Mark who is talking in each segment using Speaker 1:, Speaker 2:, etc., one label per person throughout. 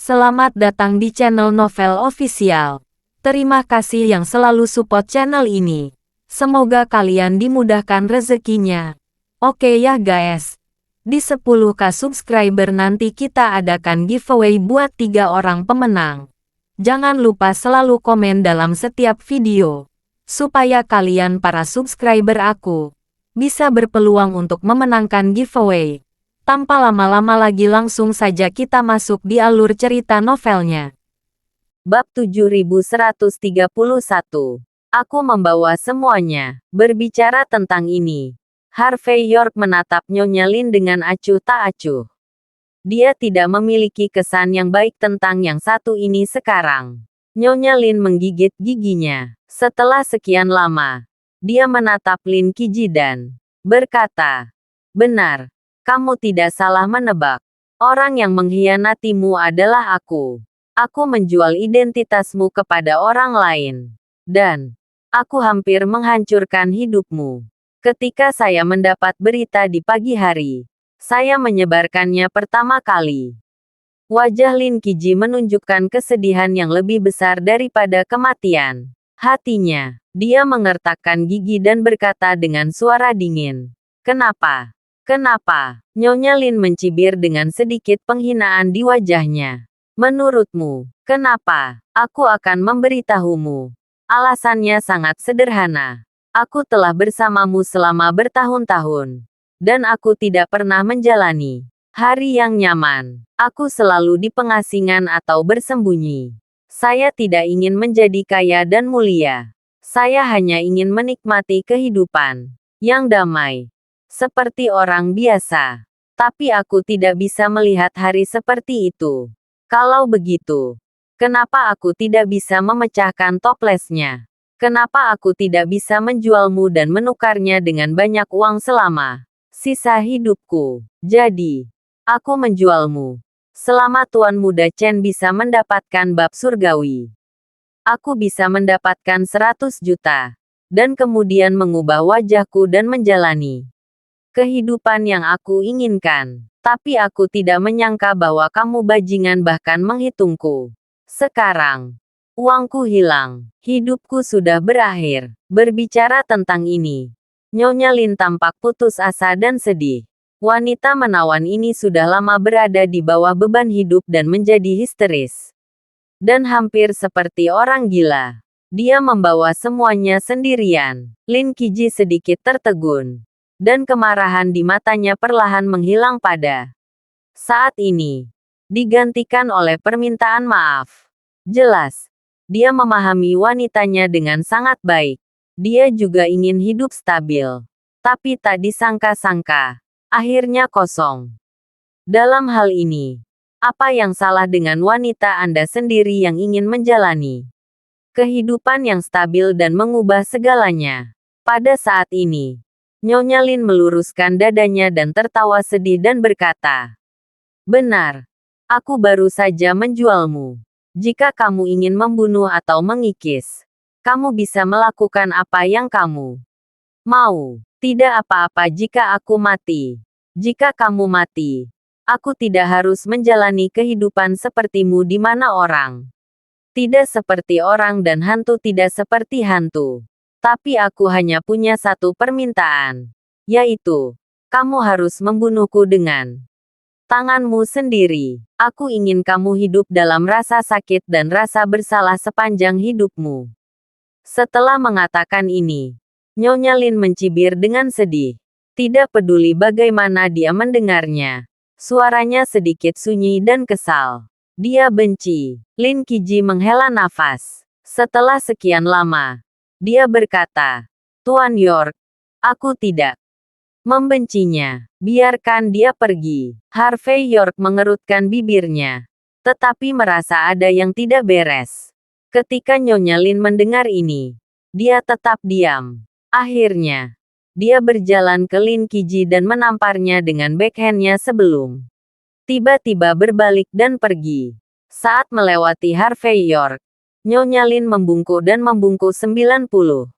Speaker 1: Selamat datang di channel Novel Official. Terima kasih yang selalu support channel ini. Semoga kalian dimudahkan rezekinya. Oke ya guys. Di 10k subscriber nanti kita adakan giveaway buat 3 orang pemenang. Jangan lupa selalu komen dalam setiap video. Supaya kalian para subscriber aku bisa berpeluang untuk memenangkan giveaway. Tanpa lama-lama lagi langsung saja kita masuk di alur cerita novelnya. Bab 7131. Aku membawa semuanya. Berbicara tentang ini, Harvey York menatap Nyonya Lin dengan acuh tak acuh. Dia tidak memiliki kesan yang baik tentang yang satu ini sekarang. Nyonya Lin menggigit giginya. Setelah sekian lama, dia menatap Lin Qiji dan berkata, "Benar. Kamu tidak salah menebak. Orang yang mengkhianatimu adalah aku. Aku menjual identitasmu kepada orang lain. Dan aku hampir menghancurkan hidupmu. Ketika saya mendapat berita di pagi hari, saya menyebarkannya pertama kali." Wajah Lin Qiji menunjukkan kesedihan yang lebih besar daripada kematian. Hatinya, dia mengertakkan gigi dan berkata dengan suara dingin, "Kenapa? Kenapa?" Nyonya Lin mencibir dengan sedikit penghinaan di wajahnya. "Menurutmu, kenapa? Aku akan memberitahumu. Alasannya sangat sederhana. Aku telah bersamamu selama bertahun-tahun. Dan aku tidak pernah menjalani hari yang nyaman. Aku selalu di pengasingan atau bersembunyi. Saya tidak ingin menjadi kaya dan mulia. Saya hanya ingin menikmati kehidupan yang damai. Seperti orang biasa. Tapi aku tidak bisa melihat hari seperti itu. Kalau begitu, kenapa aku tidak bisa memecahkan toplesnya? Kenapa aku tidak bisa menjualmu dan menukarnya dengan banyak uang selama sisa hidupku? Jadi, aku menjualmu. Selama Tuan Muda Chen bisa mendapatkan bab surgawi, aku bisa mendapatkan 100 juta. Dan kemudian mengubah wajahku dan menjalani kehidupan yang aku inginkan. Tapi aku tidak menyangka bahwa kamu bajingan bahkan menghitungku. Sekarang, uangku hilang. Hidupku sudah berakhir." Berbicara tentang ini, Nyonya Lin tampak putus asa dan sedih. Wanita menawan ini sudah lama berada di bawah beban hidup dan menjadi histeris. Dan hampir seperti orang gila. Dia membawa semuanya sendirian. Lin Qiji sedikit tertegun. Dan kemarahan di matanya perlahan menghilang pada saat ini. Digantikan oleh permintaan maaf. Jelas, dia memahami wanitanya dengan sangat baik. Dia juga ingin hidup stabil. Tapi tak disangka-sangka, akhirnya kosong. Dalam hal ini, apa yang salah dengan wanita Anda sendiri yang ingin menjalani kehidupan yang stabil dan mengubah segalanya? Pada saat ini, Nyonya Lin meluruskan dadanya dan tertawa sedih dan berkata, "Benar. Aku baru saja menjualmu. Jika kamu ingin membunuh atau mengikis, kamu bisa melakukan apa yang kamu mau. Tidak apa-apa jika aku mati. Jika kamu mati, aku tidak harus menjalani kehidupan sepertimu di mana orang tidak seperti orang dan hantu tidak seperti hantu. Tapi aku hanya punya satu permintaan, yaitu, kamu harus membunuhku dengan tanganmu sendiri. Aku ingin kamu hidup dalam rasa sakit dan rasa bersalah sepanjang hidupmu." Setelah mengatakan ini, Nyonya Lin mencibir dengan sedih. Tidak peduli bagaimana dia mendengarnya. Suaranya sedikit sunyi dan kesal. Dia benci. Lin Qiji menghela nafas. Setelah sekian lama, dia berkata, "Tuan York, aku tidak membencinya. Biarkan dia pergi." Harvey York mengerutkan bibirnya, tetapi merasa ada yang tidak beres. Ketika Nyonya Lin mendengar ini, dia tetap diam. Akhirnya, dia berjalan ke Lin Qiji dan menamparnya dengan backhandnya sebelum tiba-tiba berbalik dan pergi. Saat melewati Harvey York, Nyonya Lin membungkuk dan membungkuk 90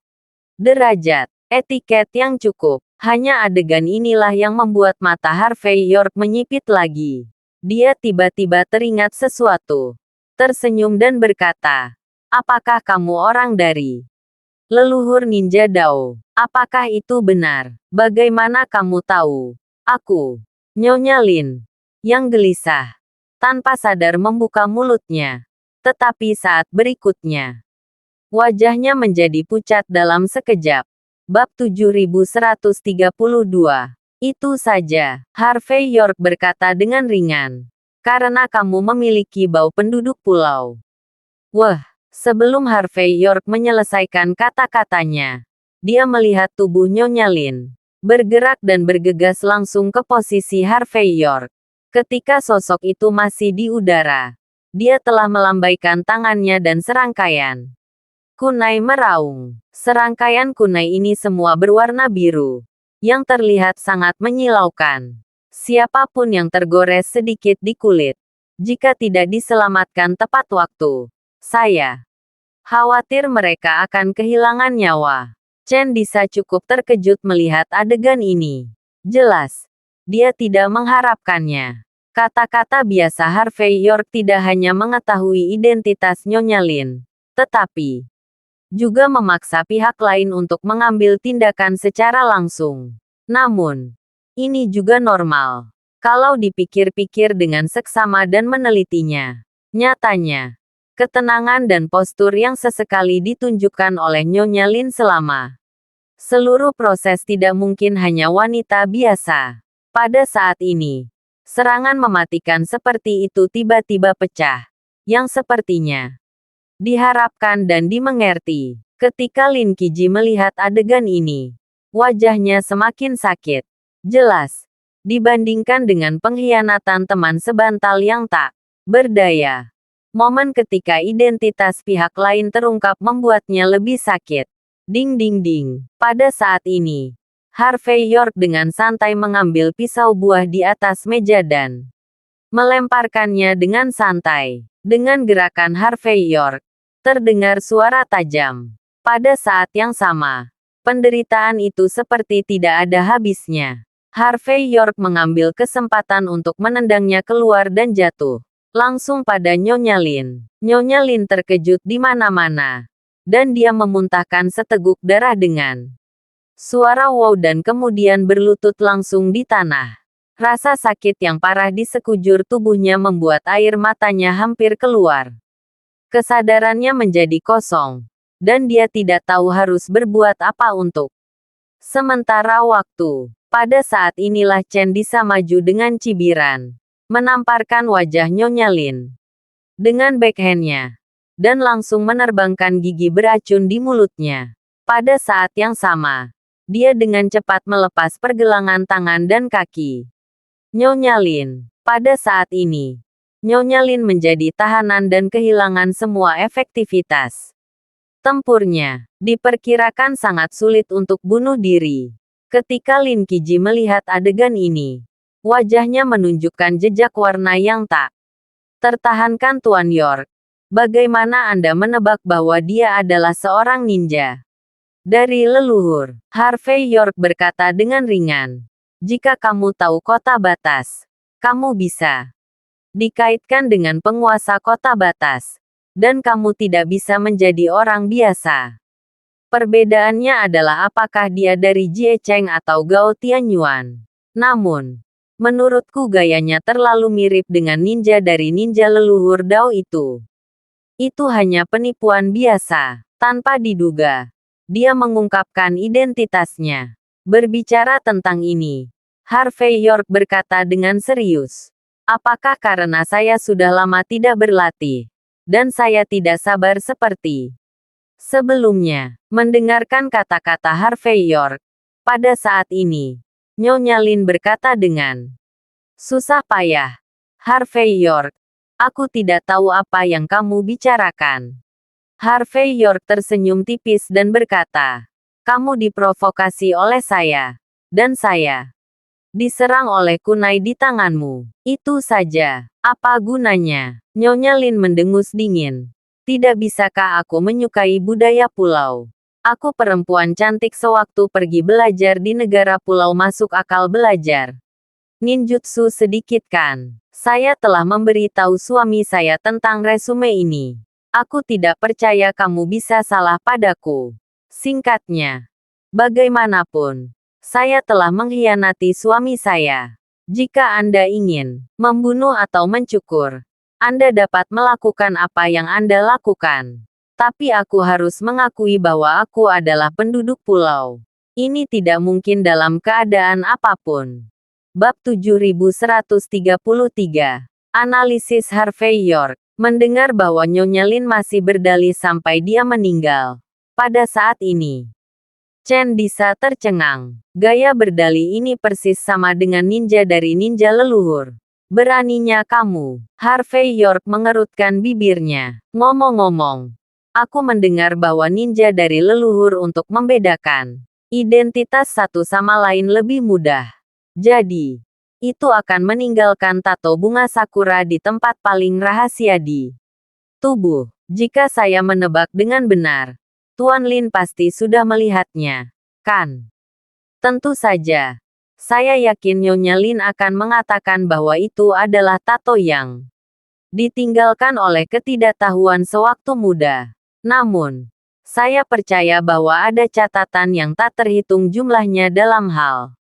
Speaker 1: derajat. Etiket yang cukup. Hanya adegan inilah yang membuat mata Harvey York menyipit lagi. Dia tiba-tiba teringat sesuatu. Tersenyum dan berkata, apakah kamu orang dari leluhur ninja Dao? Apakah itu benar? Bagaimana kamu tahu? Aku, Nyonya Lin, yang gelisah, tanpa sadar membuka mulutnya. Tetapi saat berikutnya, wajahnya menjadi pucat dalam sekejap. Bab 7132. Itu saja, Harvey York berkata dengan ringan. Karena kamu memiliki bau penduduk pulau. Wah, sebelum Harvey York menyelesaikan kata-katanya, dia melihat tubuh Nyonya Lin bergerak dan bergegas langsung ke posisi Harvey York. Ketika sosok itu masih di udara, dia telah melambaikan tangannya dan serangkaian kunai meraung. Serangkaian kunai ini semua berwarna biru, yang terlihat sangat menyilaukan. Siapapun yang tergores sedikit di kulit, jika tidak diselamatkan tepat waktu, saya khawatir mereka akan kehilangan nyawa. Chen Disa cukup terkejut melihat adegan ini. Jelas, dia tidak mengharapkannya. Kata-kata biasa Harvey York tidak hanya mengetahui identitas Nyonya Lin, tetapi juga memaksa pihak lain untuk mengambil tindakan secara langsung. Namun, ini juga normal. Kalau dipikir-pikir dengan seksama dan menelitinya. Nyatanya, ketenangan dan postur yang sesekali ditunjukkan oleh Nyonya Lin selama seluruh proses tidak mungkin hanya wanita biasa. Pada saat ini, serangan mematikan seperti itu tiba-tiba pecah. Yang sepertinya diharapkan dan dimengerti. Ketika Lin Qiji melihat adegan ini, wajahnya semakin sakit. Jelas, dibandingkan dengan pengkhianatan teman sebantal yang tak berdaya. Momen ketika identitas pihak lain terungkap membuatnya lebih sakit. Ding ding ding. Pada saat ini, Harvey York dengan santai mengambil pisau buah di atas meja dan melemparkannya dengan santai. Dengan gerakan Harvey York, terdengar suara tajam. Pada saat yang sama, penderitaan itu seperti tidak ada habisnya. Harvey York mengambil kesempatan untuk menendangnya keluar dan jatuh langsung pada Nyonya Lin. Nyonya Lin terkejut di mana-mana, dan dia memuntahkan seteguk darah dengan suara wow dan kemudian berlutut langsung di tanah. Rasa sakit yang parah di sekujur tubuhnya membuat air matanya hampir keluar. Kesadarannya menjadi kosong, dan dia tidak tahu harus berbuat apa untuk sementara waktu. Pada saat inilah Chen Disa maju dengan cibiran, menamparkan wajah Nyonya Lin dengan backhandnya, dan langsung menerbangkan gigi beracun di mulutnya. Pada saat yang sama, dia dengan cepat melepas pergelangan tangan dan kaki Nyonya Lin. Pada saat ini, Nyonya Lin menjadi tahanan dan kehilangan semua efektivitas tempurnya. Diperkirakan sangat sulit untuk bunuh diri. Ketika Lin Qiji melihat adegan ini, wajahnya menunjukkan jejak warna yang tak tertahankan. Tuan York, bagaimana Anda menebak bahwa dia adalah seorang ninja dari leluhur? Harvey York berkata dengan ringan. Jika kamu tahu kota batas, kamu bisa dikaitkan dengan penguasa kota batas, dan kamu tidak bisa menjadi orang biasa. Perbedaannya adalah apakah dia dari Jie Cheng atau Gao Tianyuan. Namun, menurutku gayanya terlalu mirip dengan ninja dari ninja leluhur Dao itu. Itu hanya penipuan biasa. Tanpa diduga, dia mengungkapkan identitasnya. Berbicara tentang ini, Harvey York berkata dengan serius. Apakah karena saya sudah lama tidak berlatih, dan saya tidak sabar seperti sebelumnya? Mendengarkan kata-kata Harvey York, pada saat ini, Nyonya Lin berkata dengan susah payah. Harvey York, aku tidak tahu apa yang kamu bicarakan. Harvey York tersenyum tipis dan berkata, kamu diprovokasi oleh saya, dan saya diserang oleh kunai di tanganmu. Itu saja. Apa gunanya? Nyonya Lin mendengus dingin. Tidak bisakah aku menyukai budaya pulau? Aku perempuan cantik sewaktu pergi belajar di negara pulau masuk akal belajar Ninjutsu sedikit kan? Saya telah memberitahu suami saya tentang resume ini. Aku tidak percaya kamu bisa salah padaku. Singkatnya, bagaimanapun, saya telah mengkhianati suami saya. Jika Anda ingin membunuh atau mencukur, Anda dapat melakukan apa yang Anda lakukan. Tapi aku harus mengakui bahwa aku adalah penduduk pulau. Ini tidak mungkin dalam keadaan apapun. Bab 7133. Analisis Harvey York. Mendengar bahwa Nyonya Lin masih berdalih sampai dia meninggal. Pada saat ini, Chen Disa tercengang. Gaya berdalih ini persis sama dengan ninja dari ninja leluhur. Beraninya kamu. Harvey York mengerutkan bibirnya. Ngomong-ngomong, aku mendengar bahwa ninja dari leluhur untuk membedakan identitas satu sama lain lebih mudah. Jadi, itu akan meninggalkan tato bunga sakura di tempat paling rahasia di tubuh. Jika saya menebak dengan benar, Tuan Lin pasti sudah melihatnya, kan? Tentu saja. Saya yakin Nyonya Lin akan mengatakan bahwa itu adalah tato yang ditinggalkan oleh ketidaktahuan sewaktu muda. Namun, saya percaya bahwa ada catatan yang tak terhitung jumlahnya dalam hal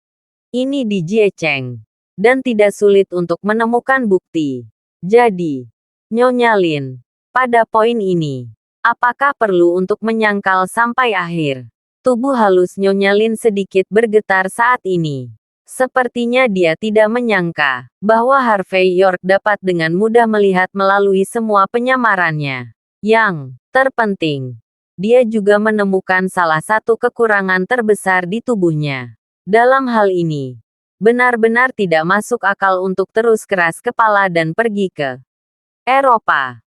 Speaker 1: ini di Jiecheng, dan tidak sulit untuk menemukan bukti. Jadi, Nyonya Lin, pada poin ini, apakah perlu untuk menyangkal sampai akhir? Tubuh halus Nyonya Lin sedikit bergetar saat ini. Sepertinya dia tidak menyangka bahwa Harvey York dapat dengan mudah melihat melalui semua penyamarannya. Yang terpenting, dia juga menemukan salah satu kekurangan terbesar di tubuhnya. Dalam hal ini, benar-benar tidak masuk akal untuk terus keras kepala dan pergi ke Eropa.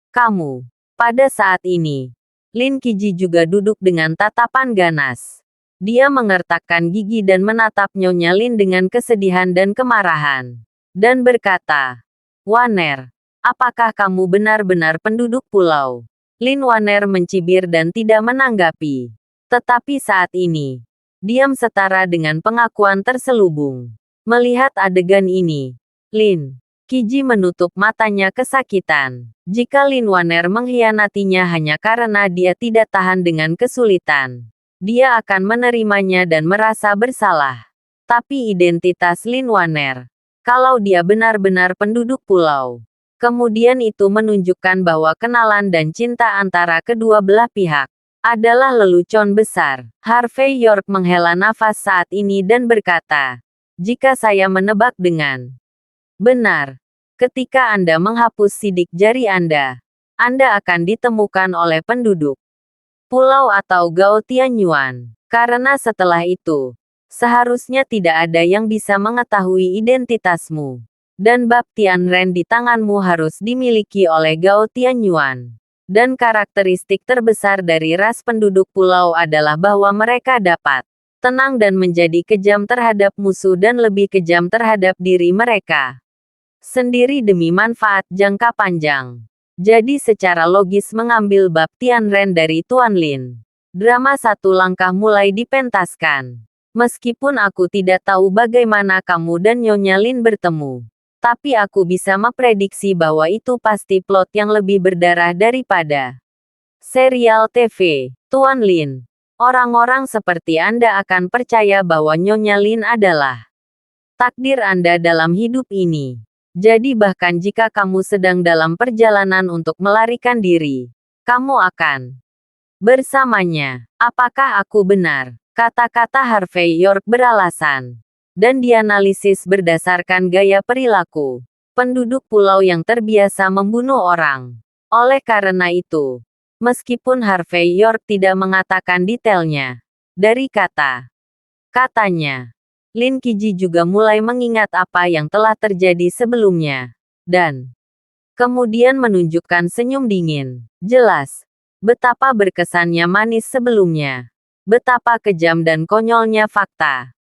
Speaker 1: Kamu. Pada saat ini, Lin Qiji juga duduk dengan tatapan ganas. Dia mengertakkan gigi dan menatap Nyonya Lin dengan kesedihan dan kemarahan. Dan berkata, "Waner, apakah kamu benar-benar penduduk pulau?" Lin Waner mencibir dan tidak menanggapi. Tetapi saat ini, diam setara dengan pengakuan terselubung. Melihat adegan ini, Lin Qiji menutup matanya kesakitan. Jika Lin Waner mengkhianatinya hanya karena dia tidak tahan dengan kesulitan, dia akan menerimanya dan merasa bersalah. Tapi identitas Lin Waner, kalau dia benar-benar penduduk pulau, kemudian itu menunjukkan bahwa kenalan dan cinta antara kedua belah pihak adalah lelucon besar. Harvey York menghela nafas saat ini dan berkata, "Jika saya menebak dengan benar, ketika Anda menghapus sidik jari Anda akan ditemukan oleh penduduk pulau atau Gao Tianyuan. Karena setelah itu, seharusnya tidak ada yang bisa mengetahui identitasmu. Dan bab Tianren di tanganmu harus dimiliki oleh Gao Tianyuan. Dan karakteristik terbesar dari ras penduduk pulau adalah bahwa mereka dapat tenang dan menjadi kejam terhadap musuh dan lebih kejam terhadap diri mereka sendiri demi manfaat jangka panjang. Jadi secara logis mengambil bab Tianren dari Tuan Lin, drama satu langkah mulai dipentaskan. Meskipun aku tidak tahu bagaimana kamu dan Nyonya Lin bertemu, tapi aku bisa memprediksi bahwa itu pasti plot yang lebih berdarah daripada serial TV. Tuan Lin, orang-orang seperti Anda akan percaya bahwa Nyonya Lin adalah takdir Anda dalam hidup ini. Jadi bahkan jika kamu sedang dalam perjalanan untuk melarikan diri, kamu akan bersamanya. Apakah aku benar? Kata-kata Harvey York beralasan dan dianalisis berdasarkan gaya perilaku penduduk pulau yang terbiasa membunuh orang. Oleh karena itu, meskipun Harvey York tidak mengatakan detailnya, dari kata-katanya, Lin Qiji juga mulai mengingat apa yang telah terjadi sebelumnya, dan kemudian menunjukkan senyum dingin. Jelas, betapa berkesannya manis sebelumnya. Betapa kejam dan konyolnya fakta.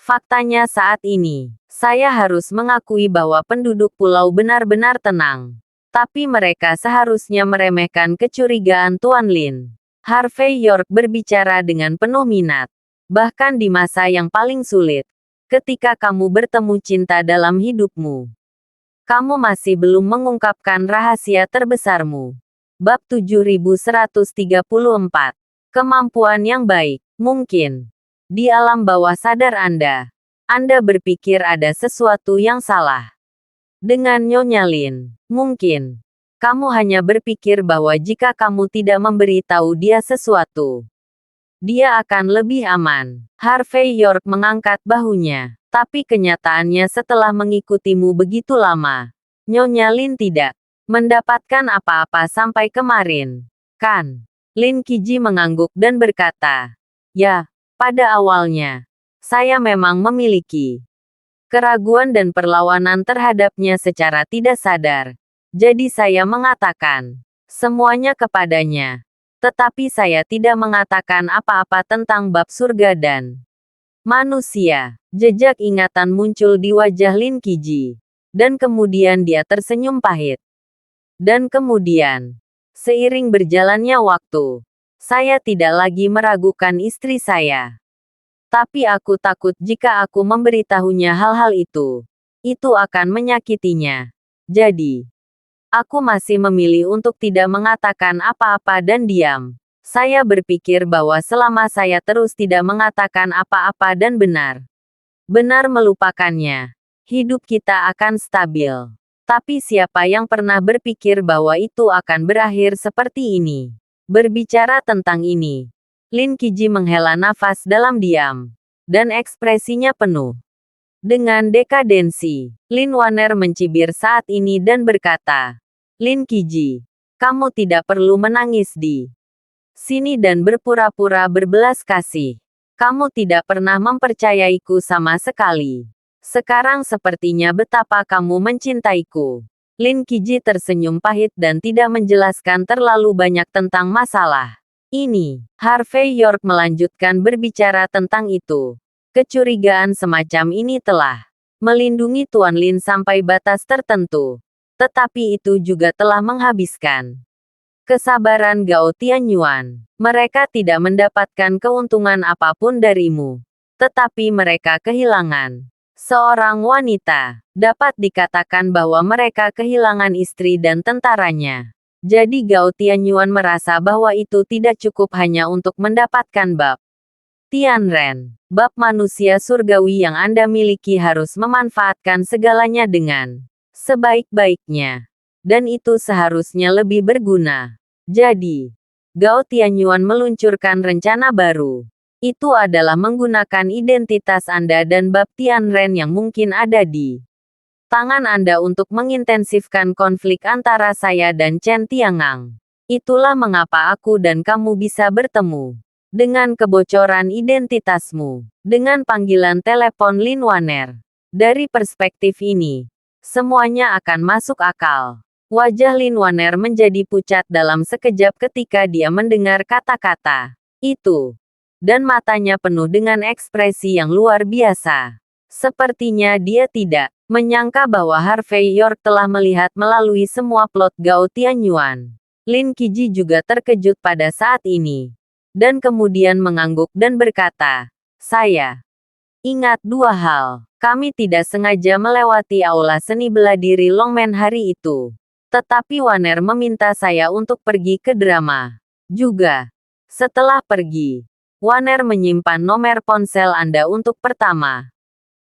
Speaker 1: Faktanya saat ini, saya harus mengakui bahwa penduduk pulau benar-benar tenang. Tapi mereka seharusnya meremehkan kecurigaan Tuan Lin. Harvey York berbicara dengan penuh minat. Bahkan di masa yang paling sulit, ketika kamu bertemu cinta dalam hidupmu. Kamu masih belum mengungkapkan rahasia terbesarmu. Bab 7134. Kemampuan yang baik. Mungkin. Di alam bawah sadar Anda berpikir ada sesuatu yang salah dengan Nyonya Lin. Mungkin. Kamu hanya berpikir bahwa jika kamu tidak memberitahu dia sesuatu, dia akan lebih aman. Harvey York mengangkat bahunya. Tapi kenyataannya setelah mengikutimu begitu lama, Nyonya Lin tidak mendapatkan apa-apa sampai kemarin. Kan? Lin Qiji mengangguk dan berkata, ya, pada awalnya, saya memang memiliki keraguan dan perlawanan terhadapnya secara tidak sadar. Jadi saya mengatakan semuanya kepadanya. Tetapi saya tidak mengatakan apa-apa tentang bab surga dan manusia. Jejak ingatan muncul di wajah Lin Qiji. Dan kemudian dia tersenyum pahit. Dan kemudian, seiring berjalannya waktu, saya tidak lagi meragukan istri saya. Tapi aku takut jika aku memberitahunya hal-hal itu akan menyakitinya. Jadi, aku masih memilih untuk tidak mengatakan apa-apa dan diam. Saya berpikir bahwa selama saya terus tidak mengatakan apa-apa dan benar melupakannya, hidup kita akan stabil. Tapi siapa yang pernah berpikir bahwa itu akan berakhir seperti ini? Berbicara tentang ini, Lin Qiji menghela nafas dalam diam, dan ekspresinya penuh dengan dekadensi. Lin Waner mencibir saat ini dan berkata, Lin Qiji, kamu tidak perlu menangis di sini dan berpura-pura berbelas kasih. Kamu tidak pernah mempercayaiku sama sekali. Sekarang sepertinya betapa kamu mencintaiku. Lin Qiji tersenyum pahit dan tidak menjelaskan terlalu banyak tentang masalah ini. Harvey York melanjutkan berbicara tentang itu. Kecurigaan semacam ini telah melindungi Tuan Lin sampai batas tertentu. Tetapi itu juga telah menghabiskan kesabaran Gao Tianyuan. Mereka tidak mendapatkan keuntungan apapun darimu. Tetapi mereka kehilangan seorang wanita. Dapat dikatakan bahwa mereka kehilangan istri dan tentaranya. Jadi Gao Tianyuan merasa bahwa itu tidak cukup hanya untuk mendapatkan bab Tianren. Bab manusia surgawi yang Anda miliki harus memanfaatkan segalanya dengan sebaik-baiknya. Dan itu seharusnya lebih berguna. Jadi, Gao Tianyuan meluncurkan rencana baru. Itu adalah menggunakan identitas Anda dan bab Tianren yang mungkin ada di tangan Anda untuk mengintensifkan konflik antara saya dan Chen Tiangang. Itulah mengapa aku dan kamu bisa bertemu. Dengan kebocoran identitasmu. Dengan panggilan telepon Lin Waner. Dari perspektif ini, semuanya akan masuk akal. Wajah Lin Waner menjadi pucat dalam sekejap ketika dia mendengar kata-kata itu. Dan matanya penuh dengan ekspresi yang luar biasa. Sepertinya dia tidak menyangka bahwa Harvey York telah melihat melalui semua plot Gao Tianyuan. Lin Qiji juga terkejut pada saat ini. Dan kemudian mengangguk dan berkata, saya ingat dua hal. Kami tidak sengaja melewati aula seni bela diri Longmen hari itu. Tetapi Waner meminta saya untuk pergi ke drama. Juga. Setelah pergi, Waner menyimpan nomor ponsel Anda untuk pertama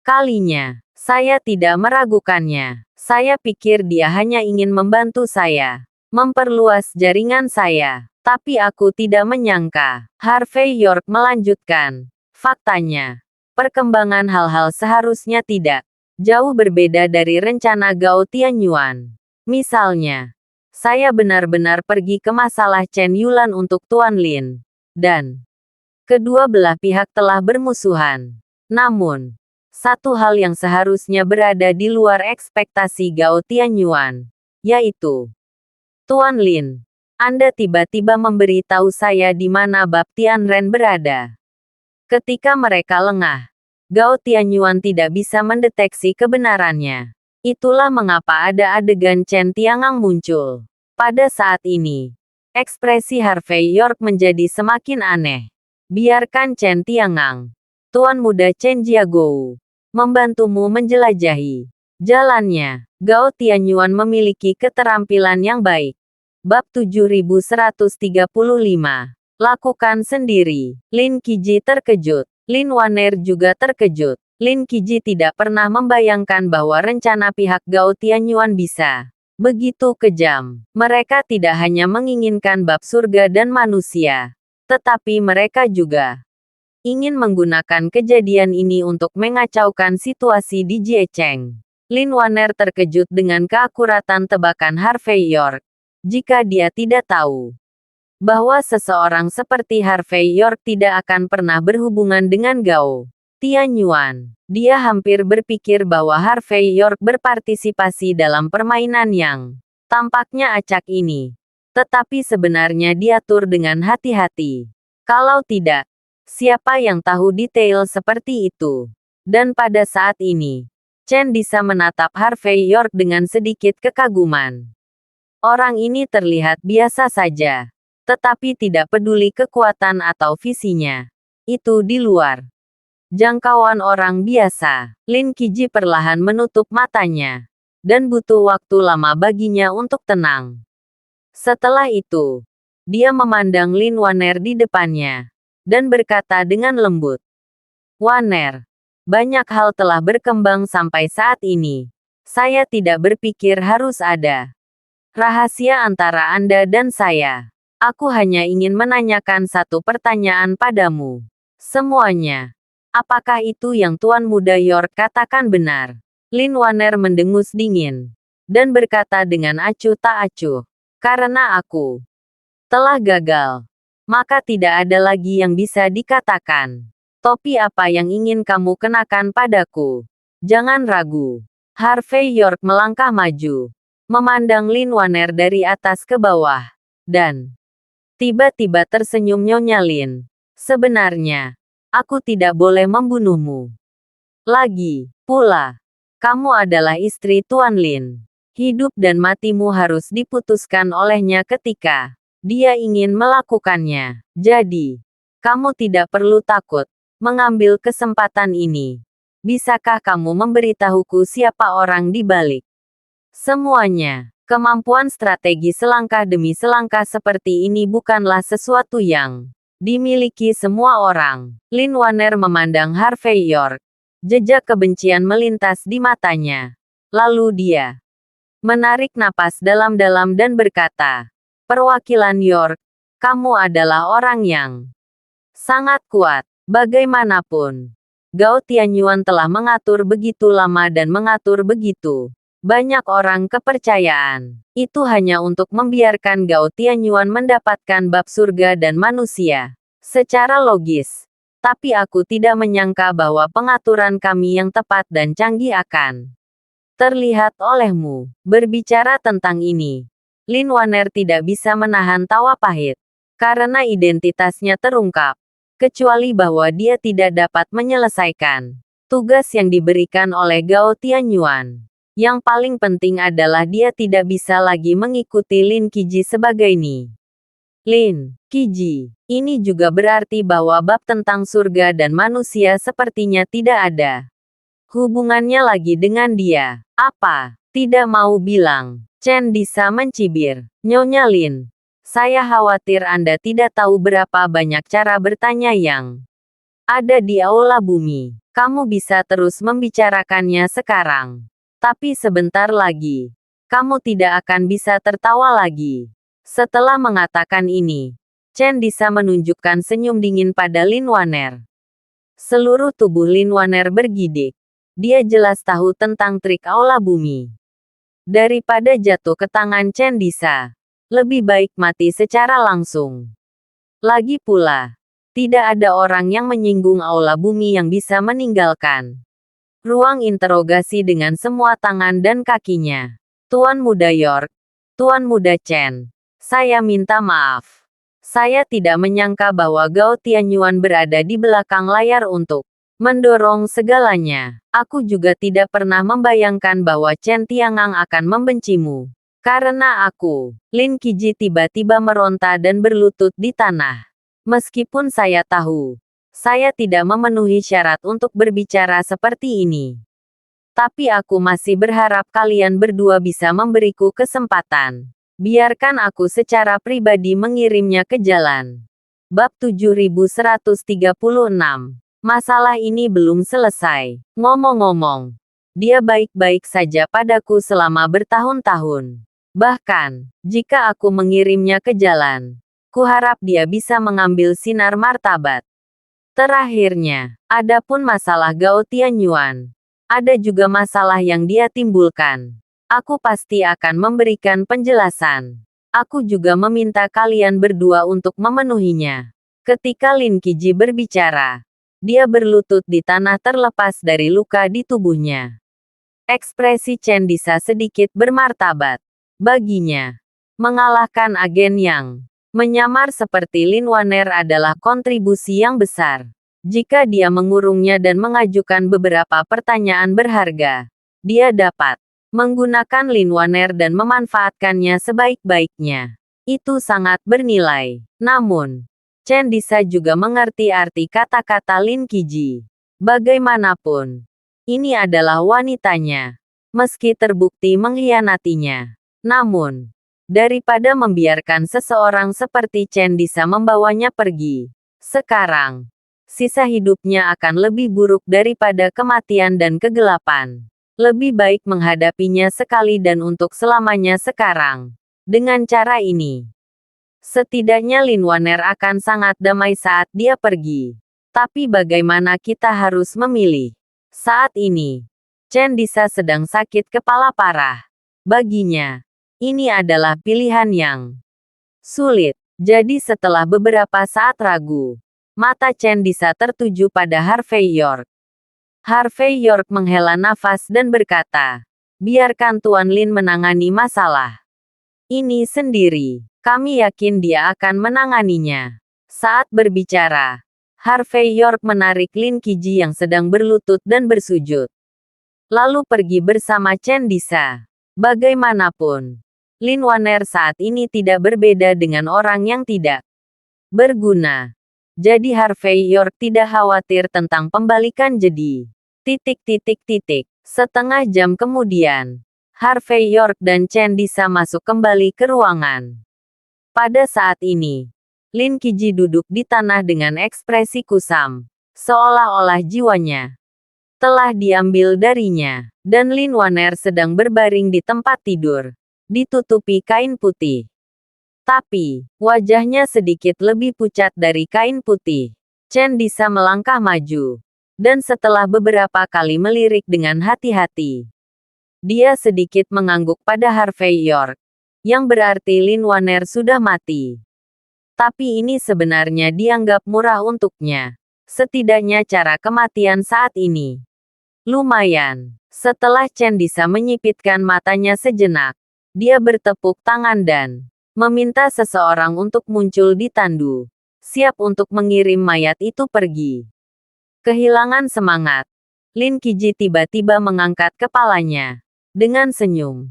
Speaker 1: kalinya. Saya tidak meragukannya. Saya pikir dia hanya ingin membantu saya. Memperluas jaringan saya. Tapi aku tidak menyangka. Harvey York melanjutkan. Faktanya, perkembangan hal-hal seharusnya tidak jauh berbeda dari rencana Gao Tianyuan. Misalnya, saya benar-benar pergi ke masalah Chen Yulan untuk Tuan Lin. Dan kedua belah pihak telah bermusuhan. Namun, satu hal yang seharusnya berada di luar ekspektasi Gao Tianyuan, yaitu Tuan Lin. Anda tiba-tiba memberitahu saya di mana bab Tianren berada. Ketika mereka lengah, Gao Tianyuan tidak bisa mendeteksi kebenarannya. Itulah mengapa ada adegan Chen Tiangang muncul. Pada saat ini, ekspresi Harvey York menjadi semakin aneh. Biarkan Chen Tiangang, Tuan Muda Chen Jiagou, membantumu menjelajahi jalannya. Gao Tianyuan memiliki keterampilan yang baik. Bab 7135. Lakukan sendiri. Lin Qiji terkejut. Lin Waner juga terkejut. Lin Qiji tidak pernah membayangkan bahwa rencana pihak Gao Tianyuan bisa begitu kejam. Mereka tidak hanya menginginkan bab surga dan manusia, tetapi mereka juga ingin menggunakan kejadian ini untuk mengacaukan situasi di Jiecheng. Lin Waner terkejut dengan keakuratan tebakan Harvey York. Jika dia tidak tahu bahwa seseorang seperti Harvey York tidak akan pernah berhubungan dengan Gao Tianyuan, dia hampir berpikir bahwa Harvey York berpartisipasi dalam permainan yang tampaknya acak ini. Tetapi sebenarnya diatur dengan hati-hati. Kalau tidak, siapa yang tahu detail seperti itu? Dan pada saat ini, Chen bisa menatap Harvey York dengan sedikit kekaguman. Orang ini terlihat biasa saja, tetapi tidak peduli kekuatan atau visinya. Itu di luar jangkauan orang biasa. Lin Qiji perlahan menutup matanya, dan butuh waktu lama baginya untuk tenang. Setelah itu, dia memandang Lin Waner di depannya, dan berkata dengan lembut, "Waner, banyak hal telah berkembang sampai saat ini. Saya tidak berpikir harus ada rahasia antara Anda dan saya. Aku hanya ingin menanyakan satu pertanyaan padamu. Semuanya. Apakah itu yang Tuan Muda York katakan benar?" Lin Waner mendengus dingin, dan berkata dengan acuh tak acuh, "Karena aku telah gagal, maka tidak ada lagi yang bisa dikatakan. Topi apa yang ingin kamu kenakan padaku? Jangan ragu." Harvey York melangkah maju, memandang Lin Waner dari atas ke bawah, dan tiba-tiba tersenyum. "Nyonya Lin, sebenarnya, aku tidak boleh membunuhmu. Lagi pula, kamu adalah istri Tuan Lin. Hidup dan matimu harus diputuskan olehnya ketika dia ingin melakukannya. Jadi, kamu tidak perlu takut mengambil kesempatan ini. Bisakah kamu memberitahuku siapa orang di balik semuanya?" Kemampuan strategi selangkah demi selangkah seperti ini bukanlah sesuatu yang dimiliki semua orang. Lin Waner memandang Harvey York. Jejak kebencian melintas di matanya. Lalu dia menarik napas dalam-dalam dan berkata, "Perwakilan York, kamu adalah orang yang sangat kuat. Bagaimanapun, Gao Tianyuan telah mengatur begitu lama dan mengatur begitu banyak orang kepercayaan. Itu hanya untuk membiarkan Gao Tianyuan mendapatkan bab surga dan manusia secara logis. Tapi aku tidak menyangka bahwa pengaturan kami yang tepat dan canggih akan terlihat olehmu." Berbicara tentang ini, Lin Waner tidak bisa menahan tawa pahit, karena identitasnya terungkap. Kecuali bahwa dia tidak dapat menyelesaikan tugas yang diberikan oleh Gao Tianyuan. Yang paling penting adalah dia tidak bisa lagi mengikuti Lin Qiji sebagai Ni Lin Qiji. Ini juga berarti bahwa bab tentang surga dan manusia sepertinya tidak ada hubungannya lagi dengan dia. Apa? Tidak mau bilang. Chen Disa mencibir. "Nyonya Lin, saya khawatir Anda tidak tahu berapa banyak cara bertanya yang ada di aula bumi. Kamu bisa terus membicarakannya sekarang. Tapi sebentar lagi, kamu tidak akan bisa tertawa lagi." Setelah mengatakan ini, Chen Disa menunjukkan senyum dingin pada Lin Waner. Seluruh tubuh Lin Waner bergidik. Dia jelas tahu tentang trik aula bumi. Daripada jatuh ke tangan Chen Disa, lebih baik mati secara langsung. Lagi pula, tidak ada orang yang menyinggung aula bumi yang bisa meninggalkan ruang interogasi dengan semua tangan dan kakinya. "Tuan Muda York, Tuan Muda Chen, saya minta maaf. Saya tidak menyangka bahwa Gao Tianyuan berada di belakang layar untuk mendorong segalanya. Aku juga tidak pernah membayangkan bahwa Chen Tiangang akan membencimu. Karena aku." Lin Qiji tiba-tiba meronta dan berlutut di tanah. "Meskipun saya tahu Saya tidak memenuhi syarat untuk berbicara seperti ini. Tapi aku masih berharap kalian berdua bisa memberiku kesempatan. Biarkan aku secara pribadi mengirimnya ke jalan. Bab 7136. Masalah ini belum selesai. Ngomong-ngomong, dia baik-baik saja padaku selama bertahun-tahun. Bahkan, jika aku mengirimnya ke jalan, kuharap dia bisa mengambil sinar martabat. Terakhirnya, adapun masalah Gao Tianyuan, ada juga masalah yang dia timbulkan. Aku pasti akan memberikan penjelasan. Aku juga meminta kalian berdua untuk memenuhinya. Ketika Lin Qiji berbicara, dia berlutut di tanah terlepas dari luka di tubuhnya. Ekspresi Chen Disa sedikit bermartabat. Baginya, mengalahkan agen yang menyamar seperti Lin Waner adalah kontribusi yang besar. Jika dia mengurungnya dan mengajukan beberapa pertanyaan berharga, dia dapat menggunakan Lin Waner dan memanfaatkannya sebaik-baiknya. Itu sangat bernilai. Namun, Chen Disa juga mengerti arti kata-kata Lin Qiji. Bagaimanapun, ini adalah wanitanya. Meski terbukti mengkhianatinya. Namun, daripada membiarkan seseorang seperti Chen Disa membawanya pergi, sekarang, sisa hidupnya akan lebih buruk daripada kematian dan kegelapan. Lebih baik menghadapinya sekali dan untuk selamanya sekarang. Dengan cara ini, setidaknya Lin Waner akan sangat damai saat dia pergi. Tapi bagaimana kita harus memilih? Saat ini, Chen Disa sedang sakit kepala parah. Baginya, ini adalah pilihan yang sulit. Jadi setelah beberapa saat ragu, mata Chen Disa tertuju pada Harvey York. Harvey York menghela nafas dan berkata, biarkan Tuan Lin menangani masalah ini sendiri. Kami yakin dia akan menanganinya. Saat berbicara, Harvey York menarik Lin Qiji yang sedang berlutut dan bersujud. Lalu pergi bersama Chen Disa. Bagaimanapun, Lin Waner saat ini tidak berbeda dengan orang yang tidak berguna. Jadi Harvey York tidak khawatir tentang pembalikan jadi. Setengah jam kemudian, Harvey York dan Chen Disa masuk kembali ke ruangan. Pada saat ini, Lin Qiji duduk di tanah dengan ekspresi kusam, seolah-olah jiwanya telah diambil darinya, dan Lin Waner sedang berbaring di tempat tidur, ditutupi kain putih. Tapi, wajahnya sedikit lebih pucat dari kain putih. Chen Disa melangkah maju. Dan setelah beberapa kali melirik dengan hati-hati, dia sedikit mengangguk pada Harvey York. Yang berarti Lin Waner sudah mati. Tapi ini sebenarnya dianggap murah untuknya. Setidaknya cara kematian saat ini lumayan. Setelah Chen Disa menyipitkan matanya sejenak, dia bertepuk tangan dan meminta seseorang untuk muncul di tandu, siap untuk mengirim mayat itu pergi. Kehilangan semangat, Lin Qiji tiba-tiba mengangkat kepalanya. Dengan senyum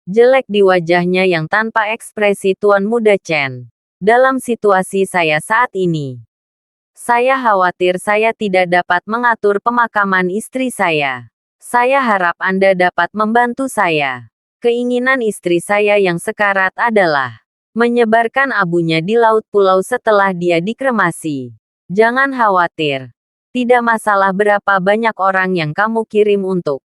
Speaker 1: jelek di wajahnya yang tanpa ekspresi Tuan Muda Chen. Dalam situasi saya saat ini, saya khawatir saya tidak dapat mengatur pemakaman istri saya. Saya harap Anda dapat membantu saya. Keinginan istri saya yang sekarat adalah menyebarkan abunya di laut pulau setelah dia dikremasi. Jangan khawatir. Tidak masalah berapa banyak orang yang kamu kirim untuk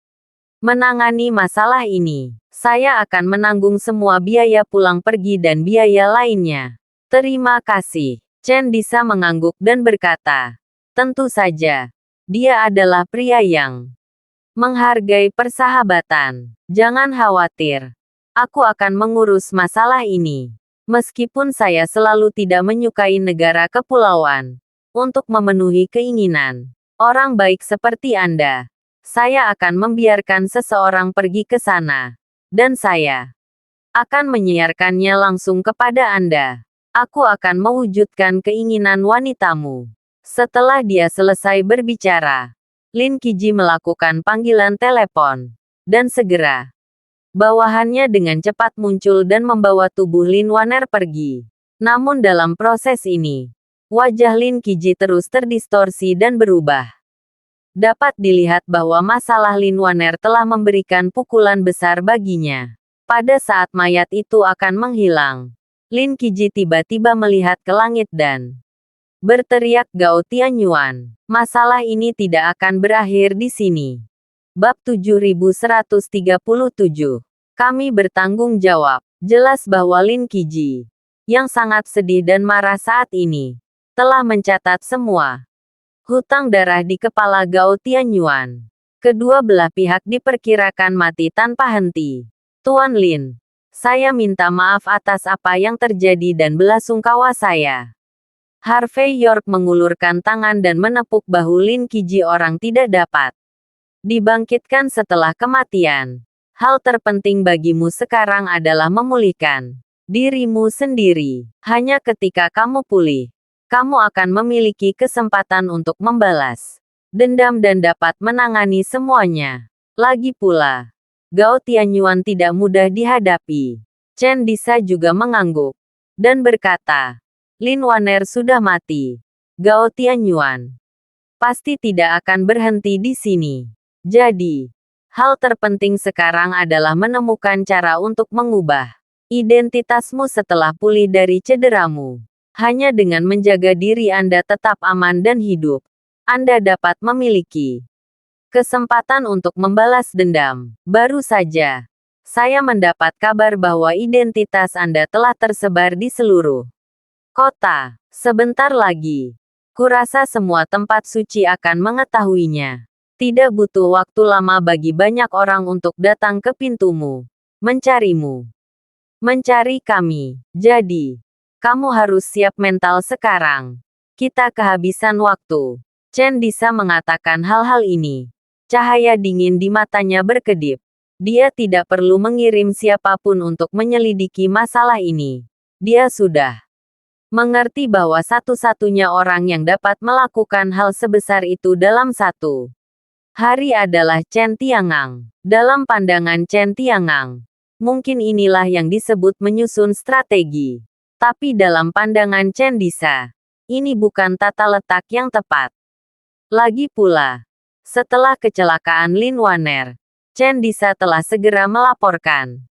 Speaker 1: menangani masalah ini. Saya akan menanggung semua biaya pulang pergi dan biaya lainnya. Terima kasih. Chen Disa mengangguk dan berkata, tentu saja. Dia adalah pria yang menghargai persahabatan. Jangan khawatir. Aku akan mengurus masalah ini. Meskipun saya selalu tidak menyukai negara kepulauan. Untuk memenuhi keinginan orang baik seperti Anda, saya akan membiarkan seseorang pergi ke sana. Dan saya akan menyiarkannya langsung kepada Anda. Aku akan mewujudkan keinginan wanitamu. Setelah dia selesai berbicara, Lin Qiji melakukan panggilan telepon. Dan segera, bawahannya dengan cepat muncul dan membawa tubuh Lin Waner pergi. Namun dalam proses ini, Wajah Lin Qiji terus terdistorsi dan berubah. Dapat dilihat bahwa masalah Lin Waner telah memberikan pukulan besar baginya. Pada saat mayat itu akan menghilang, Lin Qiji tiba-tiba melihat ke langit dan berteriak, Gao Tianyuan, masalah ini tidak akan berakhir di sini. Bab 7137. Kami bertanggung jawab. Jelas bahwa Lin Qiji, yang sangat sedih dan marah saat ini, telah mencatat semua hutang darah di kepala Gao Tianyuan. Kedua belah pihak diperkirakan mati tanpa henti. Tuan Lin, saya minta maaf atas apa yang terjadi dan belasungkawa saya. Harvey York mengulurkan tangan dan menepuk bahu Lin Qiji. Orang tidak dapat dibangkitkan setelah kematian. Hal terpenting bagimu sekarang adalah memulihkan dirimu sendiri. Hanya ketika kamu pulih, kamu akan memiliki kesempatan untuk membalas dendam dan dapat menangani semuanya. Lagi pula, Gao Tianyuan tidak mudah dihadapi. Chen Disa juga mengangguk dan berkata, Lin Waner sudah mati. Gao Tianyuan pasti tidak akan berhenti di sini. Jadi, hal terpenting sekarang adalah menemukan cara untuk mengubah identitasmu setelah pulih dari cederamu. Hanya dengan menjaga diri Anda tetap aman dan hidup, Anda dapat memiliki kesempatan untuk membalas dendam. Baru saja, saya mendapat kabar bahwa identitas Anda telah tersebar di seluruh kota. Sebentar lagi, kurasa semua tempat suci akan mengetahuinya. Tidak butuh waktu lama bagi banyak orang untuk datang ke pintumu, mencarimu, mencari kami. Jadi, kamu harus siap mental sekarang. Kita kehabisan waktu. Chen Disa mengatakan hal-hal ini. Cahaya dingin di matanya berkedip. Dia tidak perlu mengirim siapapun untuk menyelidiki masalah ini. Dia sudah mengerti bahwa satu-satunya orang yang dapat melakukan hal sebesar itu dalam satu hari adalah Chen Tiangang. Dalam pandangan Chen Tiangang, mungkin inilah yang disebut menyusun strategi. Tapi dalam pandangan Chen Disa, ini bukan tata letak yang tepat. Lagi pula, setelah kecelakaan Lin Waner, Chen Disa telah segera melaporkan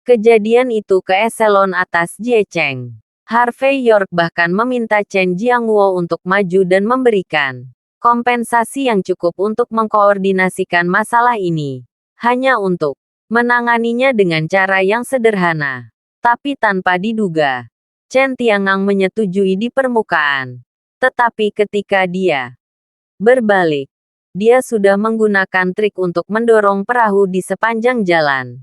Speaker 1: kejadian itu ke eselon atas Jie Cheng. Harvey York bahkan meminta Chen Jiangwo untuk maju dan memberikan kompensasi yang cukup untuk mengkoordinasikan masalah ini. Hanya untuk menanganinya dengan cara yang sederhana. Tapi tanpa diduga, Chen Tiangang menyetujui di permukaan. Tetapi ketika dia berbalik, dia sudah menggunakan trik untuk mendorong perahu di sepanjang jalan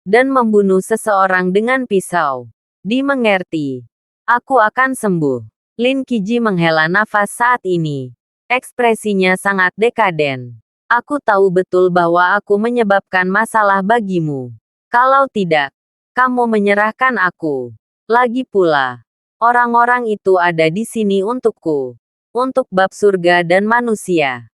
Speaker 1: dan membunuh seseorang dengan pisau. Dimengerti. Aku akan sembuh. Lin Qiji menghela nafas saat ini. Ekspresinya sangat dekaden. Aku tahu betul bahwa aku menyebabkan masalah bagimu. Kalau tidak, kamu menyerahkan aku. Lagi pula, orang-orang itu ada di sini untukku. Untuk bab surga dan manusia.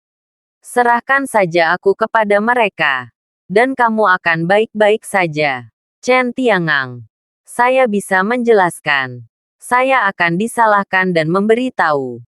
Speaker 1: Serahkan saja aku kepada mereka. Dan kamu akan baik-baik saja. Chen Tiangang. Saya bisa menjelaskan. Saya akan disalahkan dan memberitahu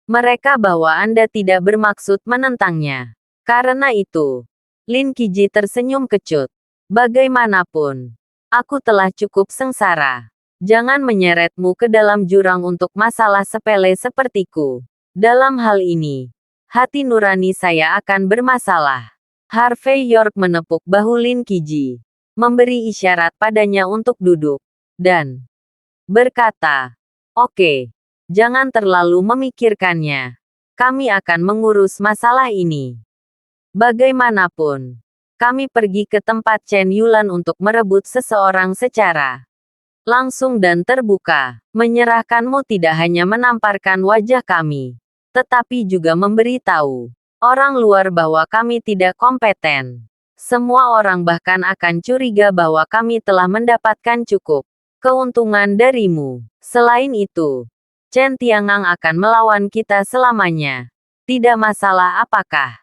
Speaker 1: mereka bahwa Anda tidak bermaksud menentangnya. Karena itu, Lin Qiji tersenyum kecut. Bagaimanapun, aku telah cukup sengsara. Jangan menyeretmu ke dalam jurang untuk masalah sepele sepertiku. Dalam hal ini, hati nurani saya akan bermasalah. Harvey York menepuk bahu Lin Qiji, memberi isyarat padanya untuk duduk, dan berkata, "Oke, jangan terlalu memikirkannya. Kami akan mengurus masalah ini. Bagaimanapun, kami pergi ke tempat Chen Yulan untuk merebut seseorang secara langsung dan terbuka. Menyerahkanmu tidak hanya menamparkan wajah kami, tetapi juga memberitahu orang luar bahwa kami tidak kompeten. Semua orang bahkan akan curiga bahwa kami telah mendapatkan cukup keuntungan darimu. Selain itu, Chen Tiangang akan melawan kita selamanya. Tidak masalah apakah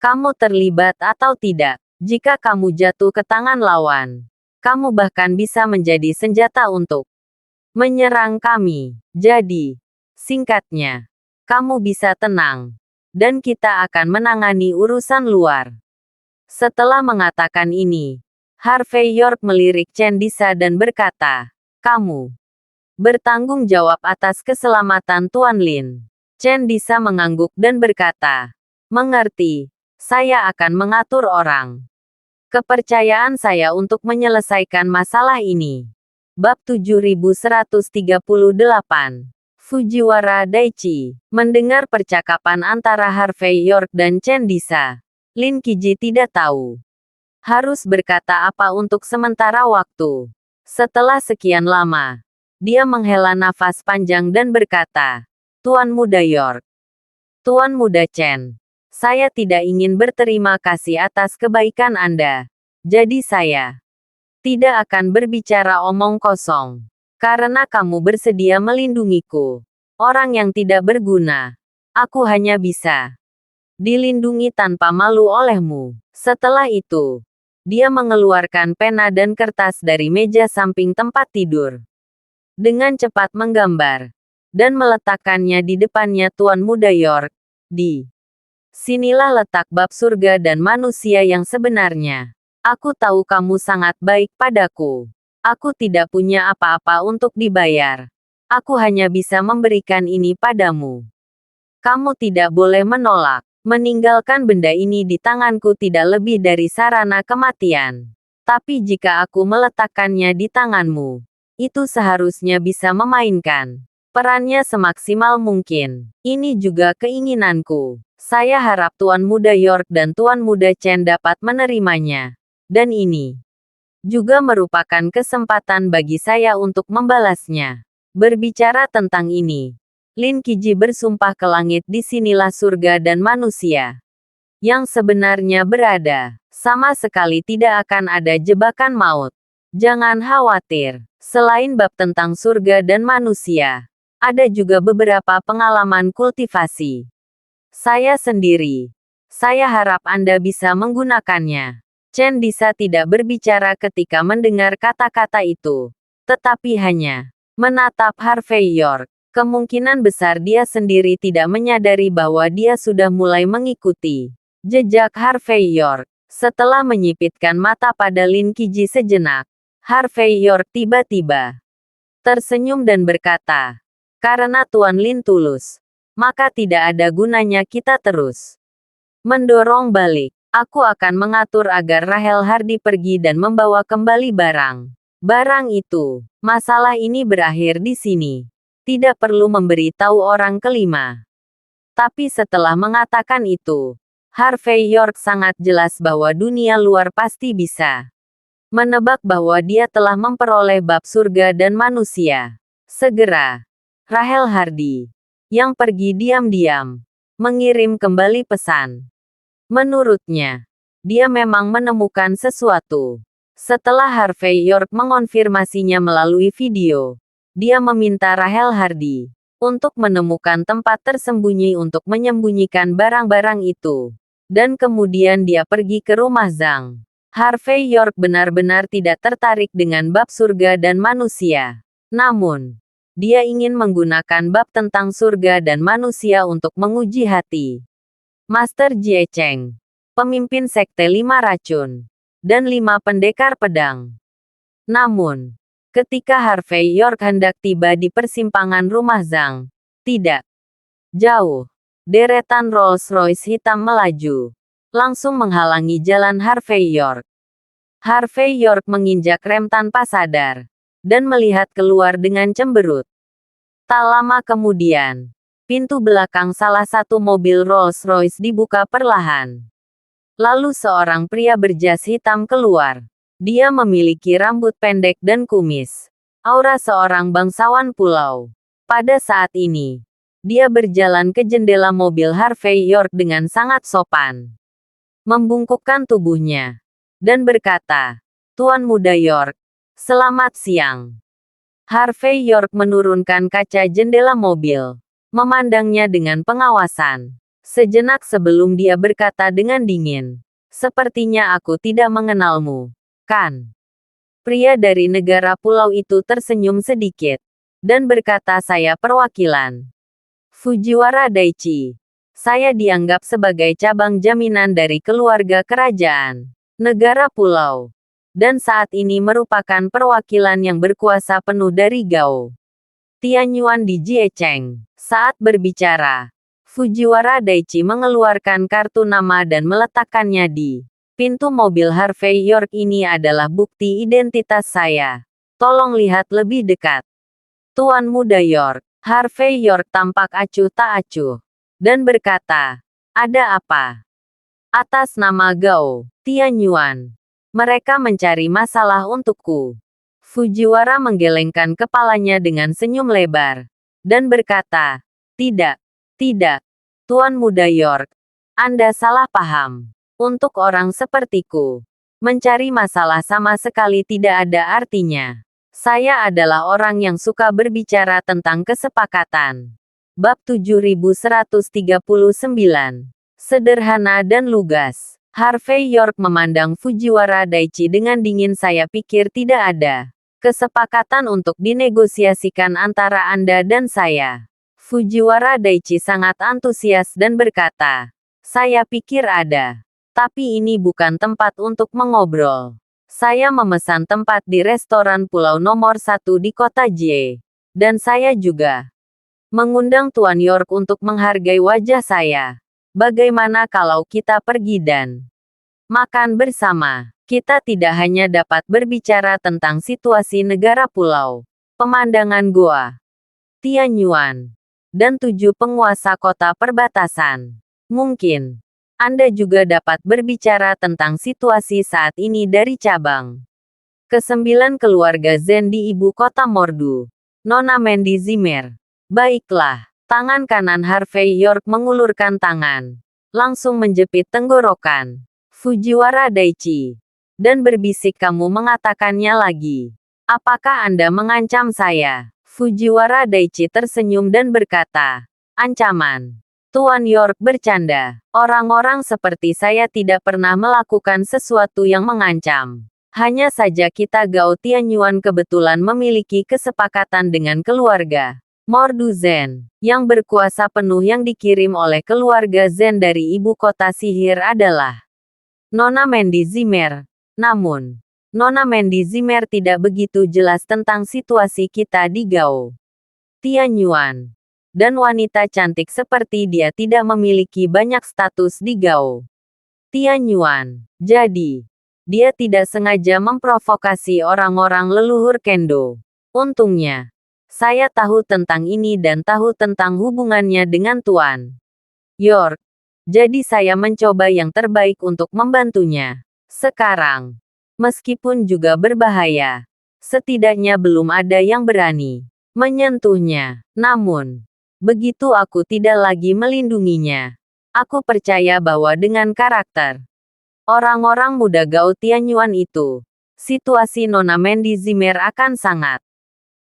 Speaker 1: kamu terlibat atau tidak. Jika kamu jatuh ke tangan lawan, kamu bahkan bisa menjadi senjata untuk menyerang kami. Jadi, Singkatnya, kamu bisa tenang, dan kita akan menangani urusan luar. Setelah mengatakan ini, Harvey York melirik Chen Disa dan berkata, kamu bertanggung jawab atas keselamatan Tuan Lin. Chen Disa mengangguk dan berkata, mengerti, saya akan mengatur orang. Kepercayaan saya untuk menyelesaikan masalah ini. Bab 7138. Fujiwara Daichi. Mendengar percakapan antara Harvey York dan Chen Disa, Lin Qiji tidak tahu harus berkata apa untuk sementara waktu. Setelah sekian lama, dia menghela nafas panjang dan berkata, Tuan Muda York, Tuan Muda Chen, saya tidak ingin berterima kasih atas kebaikan Anda. Jadi saya tidak akan berbicara omong kosong. Karena kamu bersedia melindungiku, orang yang tidak berguna, aku hanya bisa dilindungi tanpa malu olehmu. Setelah itu, dia mengeluarkan pena dan kertas dari meja samping tempat tidur. Dengan cepat menggambar, dan meletakkannya di depannya Tuan Muda York. Di sinilah letak bab surga dan manusia yang sebenarnya. Aku tahu kamu sangat baik padaku. Aku tidak punya apa-apa untuk dibayar. Aku hanya bisa memberikan ini padamu. Kamu tidak boleh menolak. Meninggalkan benda ini di tanganku tidak lebih dari sarana kematian. Tapi jika aku meletakkannya di tanganmu, itu seharusnya bisa memainkan perannya semaksimal mungkin. Ini juga keinginanku. Saya harap Tuan Muda York dan Tuan Muda Chen dapat menerimanya. Dan ini juga merupakan kesempatan bagi saya untuk membalasnya. Berbicara tentang ini, Lin Qiji bersumpah ke langit, di sinilah surga dan manusia yang sebenarnya berada. Sama sekali tidak akan ada jebakan maut. Jangan khawatir. Selain bab tentang surga dan manusia, ada juga beberapa pengalaman kultivasi saya sendiri. Saya harap Anda bisa menggunakannya. Chen Disa tidak berbicara ketika mendengar kata-kata itu, tetapi hanya menatap Harvey York. Kemungkinan besar dia sendiri tidak menyadari bahwa dia sudah mulai mengikuti jejak Harvey York. Setelah menyipitkan mata pada Lin Qiji sejenak, Harvey York tiba-tiba tersenyum dan berkata, karena Tuan Lin tulus, maka tidak ada gunanya kita terus mendorong balik. Aku akan mengatur agar Rahel Hardy pergi dan membawa kembali barang. Barang itu, masalah ini berakhir di sini. Tidak perlu memberi tahu orang kelima. Tapi setelah mengatakan itu, Harvey York sangat jelas bahwa dunia luar pasti bisa menebak bahwa dia telah memperoleh bab surga dan manusia. Segera, Rahel Hardy, yang pergi diam-diam, mengirim kembali pesan. Menurutnya, dia memang menemukan sesuatu. Setelah Harvey York mengonfirmasinya melalui video, dia meminta Rahel Hardy untuk menemukan tempat tersembunyi untuk menyembunyikan barang-barang itu. Dan kemudian dia pergi ke rumah Zhang. Harvey York benar-benar tidak tertarik dengan bab surga dan manusia. Namun, dia ingin menggunakan bab tentang surga dan manusia untuk menguji hati Master Jie Cheng, pemimpin sekte 5 racun, dan 5 pendekar pedang. Namun, ketika Harvey York hendak tiba di persimpangan rumah Zhang, tidak jauh, deretan Rolls-Royce hitam melaju, langsung menghalangi jalan Harvey York. Harvey York menginjak rem tanpa sadar, dan melihat keluar dengan cemberut. Tak lama kemudian, pintu belakang salah satu mobil Rolls-Royce dibuka perlahan. Lalu seorang pria berjas hitam keluar. Dia memiliki rambut pendek dan kumis. Aura seorang bangsawan pulau. Pada saat ini, dia berjalan ke jendela mobil Harvey York dengan sangat sopan, membungkukkan tubuhnya, dan berkata, Tuan Muda York, selamat siang. Harvey York menurunkan kaca jendela mobil, memandangnya dengan pengawasan. Sejenak sebelum dia berkata dengan dingin, sepertinya aku tidak mengenalmu, kan? Pria dari negara pulau itu tersenyum sedikit, dan berkata saya perwakilan Fujiwara Daichi. Saya dianggap sebagai cabang jaminan dari keluarga kerajaan negara pulau. Dan saat ini merupakan perwakilan yang berkuasa penuh dari Gao Tianyuan di Jiecheng. Saat berbicara, Fujiwara Daichi mengeluarkan kartu nama dan meletakkannya di pintu mobil Harvey York. Ini adalah bukti identitas saya. Tolong lihat lebih dekat. Tuan Muda York. Harvey York tampak acuh tak acuh. Dan berkata, ada apa? Atas nama Gao Tianyuan. Mereka mencari masalah untukku. Fujiwara menggelengkan kepalanya dengan senyum lebar. Dan berkata, tidak, tidak. Tuan Muda York. Anda salah paham. Untuk orang sepertiku, mencari masalah sama sekali tidak ada artinya. Saya adalah orang yang suka berbicara tentang kesepakatan. Bab 7139. Sederhana dan lugas. Harvey York memandang Fujiwara Daichi dengan dingin. Saya pikir tidak ada kesepakatan untuk dinegosiasikan antara Anda dan saya. Fujiwara Daichi sangat antusias dan berkata, saya pikir ada. Tapi ini bukan tempat untuk mengobrol. Saya memesan tempat di restoran pulau nomor 1 di kota Jie. Dan saya juga mengundang Tuan York untuk menghargai wajah saya. Bagaimana kalau kita pergi dan makan bersama? Kita tidak hanya dapat berbicara tentang situasi negara pulau, pemandangan goa Tianyuan, dan 7 penguasa kota perbatasan. Mungkin Anda juga dapat berbicara tentang situasi saat ini dari cabang ke-9 keluarga Zen di ibu kota Mordu. Nona Mandy Zimmer. Baiklah. Tangan kanan Harvey York mengulurkan tangan. Langsung menjepit tenggorokan Fujiwara Daichi. Dan berbisik, kamu mengatakannya lagi. Apakah Anda mengancam saya? Fujiwara Daichi tersenyum dan berkata, ancaman. Tuan York bercanda. Orang-orang seperti saya tidak pernah melakukan sesuatu yang mengancam. Hanya saja kita Gao Tianyuan kebetulan memiliki kesepakatan dengan keluarga Mordu Zen, yang berkuasa penuh. Yang dikirim oleh keluarga Zen dari ibu kota sihir adalah Nona Mandy Zimmer. Namun, Nona Mandy Zimmer tidak begitu jelas tentang situasi kita di Gao Tianyuan. Dan wanita cantik seperti dia tidak memiliki banyak status di Gao Tianyuan. Jadi, dia tidak sengaja memprovokasi orang-orang leluhur Kendo. Untungnya, saya tahu tentang ini dan tahu tentang hubungannya dengan Tuan York. Jadi saya mencoba yang terbaik untuk membantunya. Sekarang, meskipun juga berbahaya, setidaknya belum ada yang berani menyentuhnya. Namun, begitu aku tidak lagi melindunginya. Aku percaya bahwa dengan karakter orang-orang muda Gao Tianyuan itu, situasi Nona Mandy Zimmer akan sangat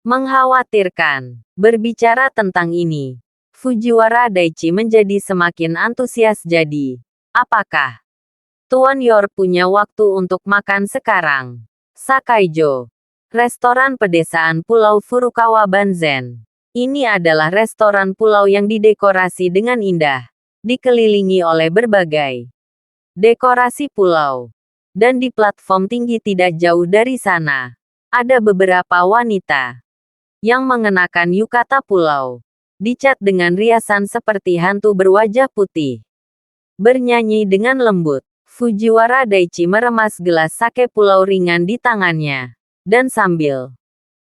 Speaker 1: mengkhawatirkan. Berbicara tentang ini, Fujiwara Daichi menjadi semakin antusias. Jadi, apakah Tuan York punya waktu untuk makan sekarang? Sakaijo, restoran pedesaan Pulau Furukawa Banzen. Ini adalah restoran pulau yang didekorasi dengan indah, dikelilingi oleh berbagai dekorasi pulau. Dan di platform tinggi tidak jauh dari sana, ada beberapa wanita yang mengenakan yukata pulau, dicat dengan riasan seperti hantu berwajah putih, bernyanyi dengan lembut. Fujiwara Daichi meremas gelas sake pulau ringan di tangannya, dan sambil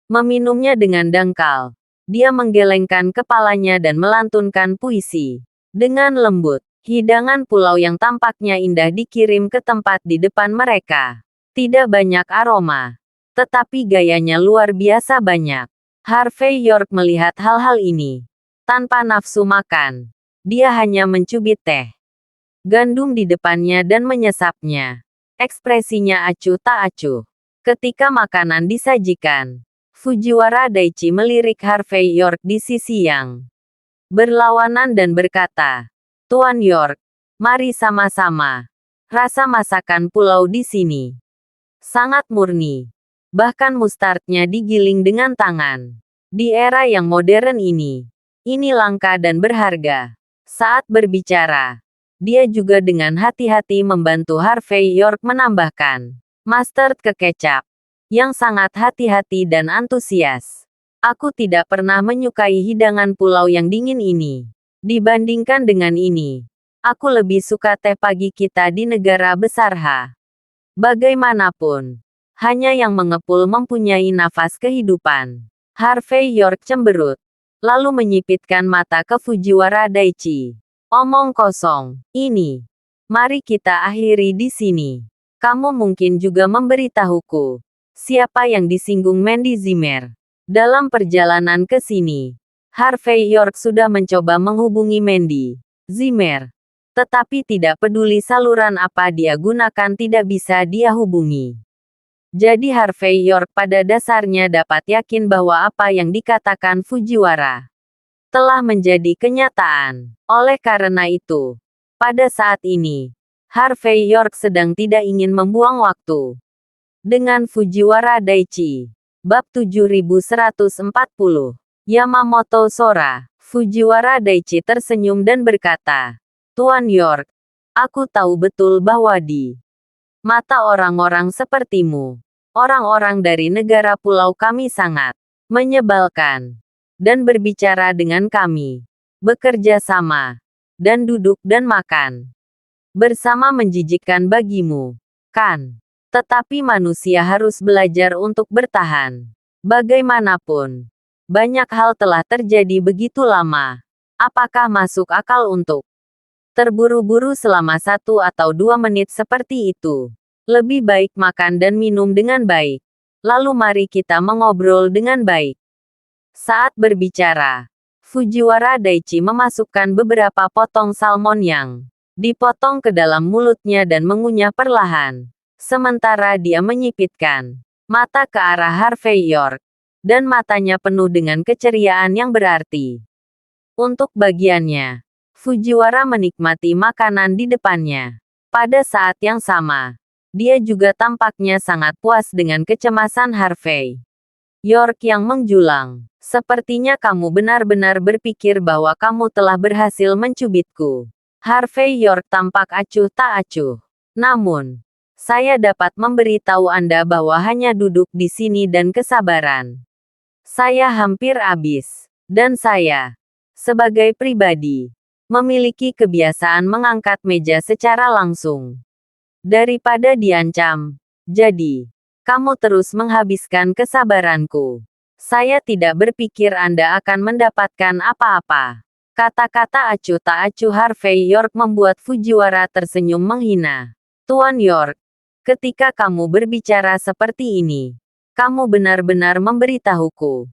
Speaker 1: meminumnya dengan dangkal, dia menggelengkan kepalanya dan melantunkan puisi dengan lembut. Hidangan pulau yang tampaknya indah dikirim ke tempat di depan mereka. Tidak banyak aroma, tetapi gayanya luar biasa banyak. Harvey York melihat hal-hal ini tanpa nafsu makan. Dia hanya mencubit teh gandum di depannya dan menyesapnya. Ekspresinya acuh tak acuh. Ketika makanan disajikan, Fujiwara Daichi melirik Harvey York di sisi yang berlawanan dan berkata, Tuan York, mari sama-sama. Rasa masakan pulau di sini sangat murni. Bahkan mustardnya digiling dengan tangan. Di era yang modern ini, Ini langka dan berharga. Saat berbicara, dia juga dengan hati-hati membantu Harvey York menambahkan mustard ke kecap, yang sangat hati-hati dan antusias. Aku tidak pernah menyukai hidangan pulau yang dingin ini. Dibandingkan dengan ini, aku lebih suka teh pagi kita di negara besar H. Bagaimanapun, hanya yang mengepul mempunyai nafas kehidupan. Harvey York cemberut, lalu menyipitkan mata ke Fujiwara Daichi. Omong kosong, ini. Mari kita akhiri di sini. Kamu mungkin juga memberitahuku siapa yang disinggung Mandy Zimmer. Dalam perjalanan ke sini, Harvey York sudah mencoba menghubungi Mandy Zimmer. Tetapi tidak peduli saluran apa dia gunakan tidak bisa dia hubungi. Jadi Harvey York pada dasarnya dapat yakin bahwa apa yang dikatakan Fujiwara telah menjadi kenyataan. Oleh karena itu, pada saat ini, Harvey York sedang tidak ingin membuang waktu dengan Fujiwara Daichi. Bab 7140. Yamamoto Sora. Fujiwara Daichi tersenyum dan berkata, Tuan York, aku tahu betul bahwa di mata orang-orang sepertimu, orang-orang dari negara pulau kami sangat menyebalkan. Dan berbicara dengan kami, bekerja sama, dan duduk dan makan bersama menjijikkan bagimu, kan? Tetapi manusia harus belajar untuk bertahan. Bagaimanapun, banyak hal telah terjadi begitu lama. Apakah masuk akal untuk terburu-buru selama 1 atau 2 menit seperti itu? Lebih baik makan dan minum dengan baik. Lalu mari kita mengobrol dengan baik. Saat berbicara, Fujiwara Daichi memasukkan beberapa potong salmon yang dipotong ke dalam mulutnya dan mengunyah perlahan. Sementara dia menyipitkan mata ke arah Harvey York, dan matanya penuh dengan keceriaan yang berarti. Untuk bagiannya, Fujiwara menikmati makanan di depannya. Pada saat yang sama, dia juga tampaknya sangat puas dengan kecemasan Harvey York yang menjulang. Sepertinya kamu benar-benar berpikir bahwa kamu telah berhasil mencubitku. Harvey York tampak acuh tak acuh. Namun, saya dapat memberitahu Anda bahwa hanya duduk di sini dan kesabaran saya hampir habis. Dan saya, sebagai pribadi, memiliki kebiasaan mengangkat meja secara langsung daripada diancam. Jadi, kamu terus menghabiskan kesabaranku. Saya tidak berpikir Anda akan mendapatkan apa-apa. Kata-kata acuh tak acuh Harvey York membuat Fujiwara tersenyum menghina. Tuan York, ketika kamu berbicara seperti ini, kamu benar-benar memberitahuku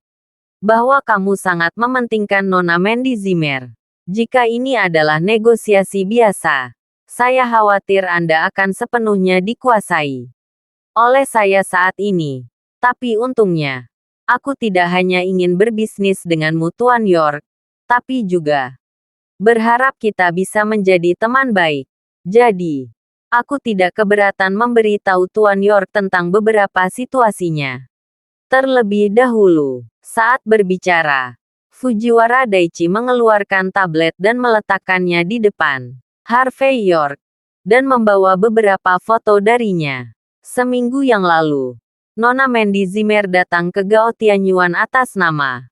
Speaker 1: bahwa kamu sangat mementingkan Nona Mandy Zimmer. Jika ini adalah negosiasi biasa, saya khawatir Anda akan sepenuhnya dikuasai oleh saya saat ini. Tapi untungnya, aku tidak hanya ingin berbisnis denganmu Tuan York, tapi juga berharap kita bisa menjadi teman baik. Jadi, aku tidak keberatan memberitahu Tuan York tentang beberapa situasinya. Terlebih dahulu, saat berbicara, Fujiwara Daichi mengeluarkan tablet dan meletakkannya di depan Harvey York, dan membawa beberapa foto darinya. Seminggu yang lalu, Nona Mandy Zimmer datang ke Gao Tianyuan atas nama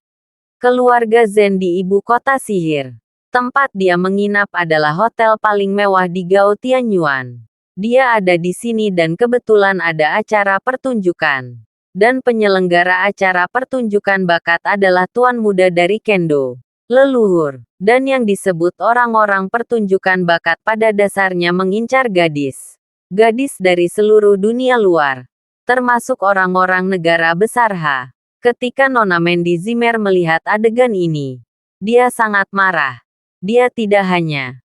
Speaker 1: keluarga Zen di ibu kota sihir. Tempat dia menginap adalah hotel paling mewah di Gao Tianyuan. Dia ada di sini dan kebetulan ada acara pertunjukan. Dan penyelenggara acara pertunjukan bakat adalah tuan muda dari Kendo leluhur. Dan yang disebut orang-orang pertunjukan bakat pada dasarnya mengincar gadis. Gadis dari seluruh dunia luar. Termasuk orang-orang negara besar H. Ketika Nona Mandy Zimmer melihat adegan ini, dia sangat marah. Dia tidak hanya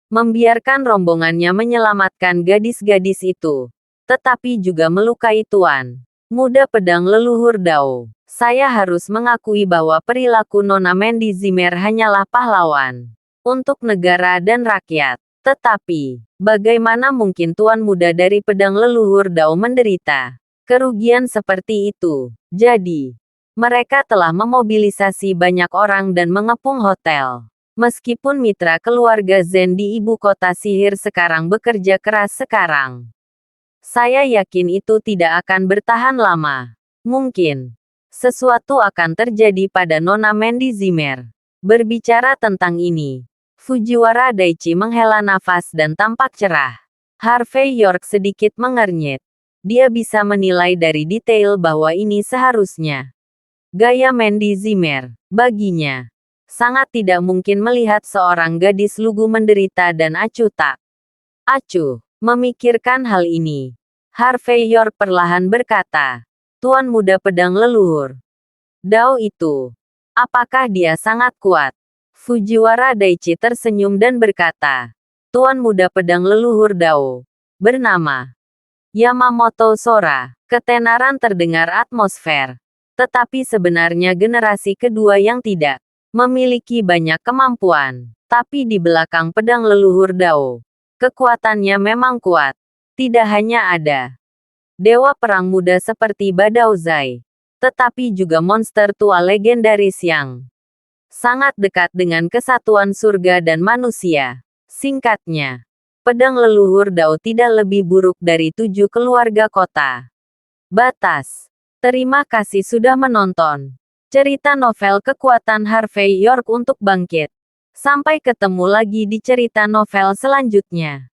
Speaker 1: membiarkan rombongannya menyelamatkan gadis-gadis itu, tetapi juga melukai tuan muda pedang leluhur Dao. Saya harus mengakui bahwa perilaku Nona Mandy Zimmer hanyalah pahlawan untuk negara dan rakyat. Tetapi, bagaimana mungkin tuan muda dari pedang leluhur Dao menderita kerugian seperti itu? Jadi, Mereka telah memobilisasi banyak orang dan mengepung hotel. Meskipun mitra keluarga Zen di ibu kota sihir sekarang bekerja keras sekarang, saya yakin itu tidak akan bertahan lama. Mungkin sesuatu akan terjadi pada Nona Mandy Zimmer. Berbicara tentang ini, Fujiwara Daichi menghela nafas dan tampak cerah. Harvey York sedikit mengernyit. Dia bisa menilai dari detail bahwa ini seharusnya gaya Mandy Zimmer. Baginya, sangat tidak mungkin melihat seorang gadis lugu menderita dan acuh tak acuh. Memikirkan hal ini, Harvey York perlahan berkata, Tuan Muda Pedang Leluhur. Dao itu, apakah dia sangat kuat? Fujiwara Daichi tersenyum dan berkata, Tuan Muda Pedang Leluhur Dao, bernama Yamamoto Sora. Ketenaran terdengar atmosfer. Tetapi sebenarnya generasi kedua yang tidak memiliki banyak kemampuan. Tapi di belakang pedang leluhur Dao, kekuatannya memang kuat. Tidak hanya ada dewa perang muda seperti Badao Zai, tetapi juga monster tua legendaris yang sangat dekat dengan kesatuan surga dan manusia. Singkatnya, pedang leluhur Dao tidak lebih buruk dari 7 keluarga kota. Batas. Terima kasih sudah menonton cerita novel kekuatan Harvey York untuk bangkit. Sampai ketemu lagi di cerita novel selanjutnya.